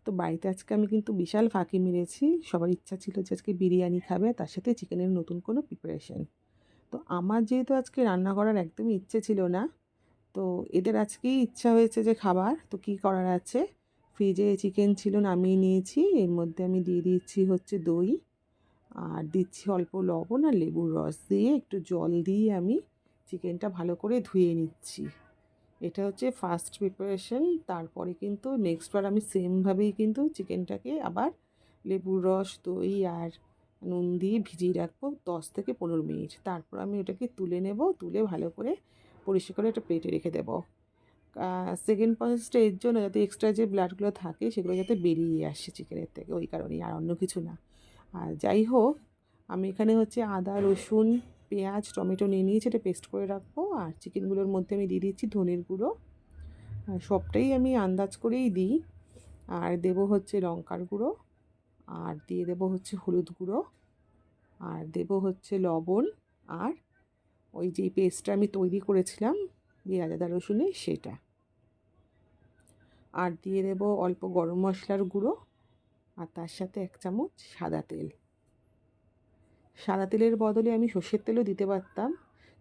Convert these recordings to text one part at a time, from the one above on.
তো বাড়িতে আজকে আমি কিন্তু বিশাল ফাঁকি মেরেছি। সবার ইচ্ছা ছিল যে আজকে বিরিয়ানি খাবে, তার সাথে চিকেনের নতুন কোনো প্রিপারেশন। তো আমার যেহেতু আজকে রান্না করার একদমই ইচ্ছে ছিল না, তো এদের আজকেই ইচ্ছা হয়েছে যে খাবার, তো কী করার আছে, ফ্রিজে চিকেন ছিল নামিয়ে নিয়েছি। এর মধ্যে আমি দিয়ে দিচ্ছি হচ্ছে দই, আর দিচ্ছি অল্প লবণ আর লেবুর রস দিয়ে একটু জল দিয়ে আমি চিকেনটা ভালো করে ধুয়ে নিচ্ছি। এটা হচ্ছে ফার্স্ট প্রিপারেশন। তারপরে কিন্তু নেক্সট বার আমি সেমভাবেই কিন্তু চিকেনটাকে আবার লেবুর রস, দই আর নুন দিয়ে ভিজিয়ে রাখবো 10 থেকে 15 মিনিট। তারপর আমি ওটাকে তুলে নেব, তুলে ভালো করে পরিষ্কার করে একটা প্লেটে রেখে দেবো। সেকেন্ড প্রসেসটা এর জন্য, যাতে এক্সট্রা যে ব্লাডগুলো থাকে সেগুলো যাতে বেরিয়ে আসে চিকেনের থেকে, ওই কারণেই, আর অন্য কিছু না। আর যাই হোক, আমি এখানে হচ্ছে আদা, রসুন, পেঁয়াজ, টমেটো নিয়ে নিয়েছি, এটা পেস্ট করে রাখবো। আর চিকেনগুলোর মধ্যে আমি দিয়ে দিচ্ছি ধনের গুঁড়ো, আর সবটাই আমি আন্দাজ করেই দিই। আর দেবো হচ্ছে লঙ্কার গুঁড়ো, আর দিয়ে দেবো হচ্ছে হলুদ গুঁড়ো, আর দেবো হচ্ছে লবণ, আর ওই যেই পেস্টটা আমি তৈরি করেছিলাম পেঁয়াজ আদা রসুনের, সেটা। আর দিয়ে দেবো অল্প গরম মশলার গুঁড়ো, আর তার সাথে 1 চামচ সাদা তেল। সাদা তেলের বদলে আমি সর্ষের তেলও দিতে পারতাম,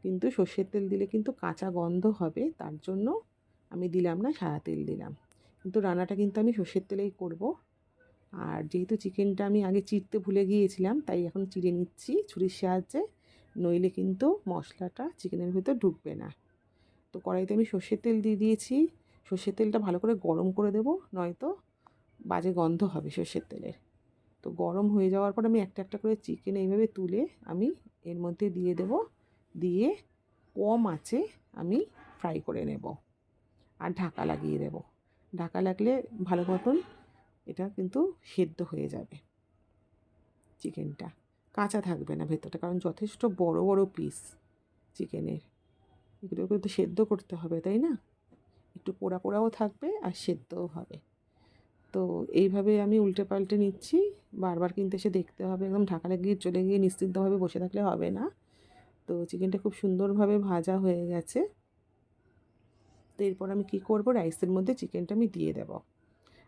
কিন্তু সর্ষের তেল দিলে কিন্তু কাঁচা গন্ধ হবে, তার জন্য আমি দিলাম না, সাদা তেল দিলাম। কিন্তু রান্নাটা কিন্তু আমি সর্ষের তেলেই করব। আর যেহেতু চিকেনটা আমি আগে চিড়তে ভুলে গিয়েছিলাম, তাই এখন চিড়ে নিচ্ছি ছুরির সাহায্যে, নইলে কিন্তু মশলাটা চিকেনের ভিতর ঢুকবে না। তো কড়াইতে আমি সর্ষের তেল দিয়ে দিয়েছি। সর্ষের তেলটা ভালো করে গরম করে দেবো, নয়তো বাজে গন্ধ হবে সর্ষের তেলের। তো গরম হয়ে যাওয়ার পর আমি একটা একটা করে চিকেন এইভাবে তুলে আমি এর মধ্যে দিয়ে দেব, দিয়ে কম আঁচে আমি ফ্রাই করে নেব, আর ঢাকা লাগিয়ে দেব। ঢাকা লাগলে ভালো মতন এটা কিন্তু সেদ্ধ হয়ে যাবে চিকেনটা, কাঁচা থাকবে না ভেতরটা, কারণ যথেষ্ট বড় বড় পিস চিকেনের, এগুলো কিন্তু সেদ্ধ করতে হবে, তাই না? একটু পোড়া পোড়াও থাকবে আর সেদ্ধও হবে। তো এইভাবে আমি উল্টে পাল্টে নিচ্ছি, বারবার কিন্তু এসে দেখতে হবে, একদম ঢাকা লাগিয়ে চলে গিয়ে নিশ্চিন্তভাবে বসে থাকলে হবে না। তো চিকেনটা খুব সুন্দরভাবে ভাজা হয়ে গেছে। তো এরপর আমি কী করব, রাইসের মধ্যে চিকেনটা আমি দিয়ে দেব।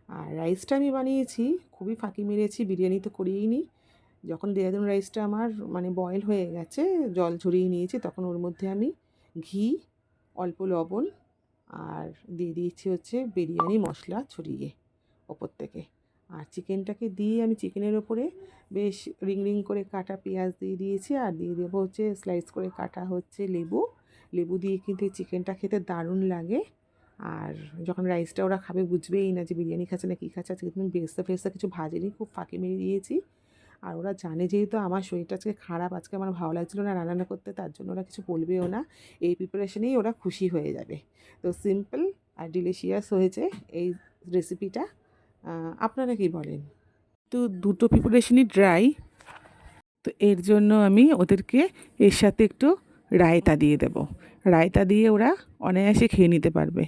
আর রাইসটা আমি বানিয়েছি, খুবই ফাঁকি মেরেছি, বিরিয়ানি তো করিয়েই নি। যখন দেরাদুন রাইসটা আমার মানে বয়েল হয়ে গেছে, জল ঝরিয়ে নিয়েছি, তখন ওর মধ্যে আমি ঘি, অল্প লবণ, আর দিয়ে দিয়েছি হচ্ছে বিরিয়ানি মশলা ছড়িয়ে ওপর থেকে। আর চিকেনটাকে দিয়ে আমি চিকেনের ওপরে বেশ রিং রিং করে কাটা পেঁয়াজ দিয়ে দিয়েছি, আর দিয়ে দেবো হচ্ছে স্লাইস করে কাটা হচ্ছে লেবু। লেবু দিয়ে কিন্তু এই চিকেনটা খেতে দারুণ লাগে। আর যখন রাইসটা ওরা খাবে বুঝবেই না যে বিরিয়ানি খাচ্ছে না কী খাচ্ছে। আজকে তুমি বেরেস্তা ফেরেস্তা কিছু ভাজিনি, খুব ফাঁকি মেরে দিয়েছি। আর ওরা জানে যেহেতু আমার শরীরটা আজকে খারাপ, আজকে আমার ভালো লাগছিলো না রান্না করতে, তার জন্য ওরা কিছু বলবেও না। এই প্রিপারেশনেই ওরা খুশি হয়ে যাবে। তো সিম্পল আর ডিলিশিয়াস হয়েছে এই রেসিপিটা। আপনারা কি বলেন? তো দুটো প্রিপারেশনই ড্রাই, তো এর জন্য আমি ওদেরকে এর সাথে একটু রায়তা দিয়ে দেব। রায়তা দিয়ে ওরা অনায়াসে খেয়ে নিতে পারবে।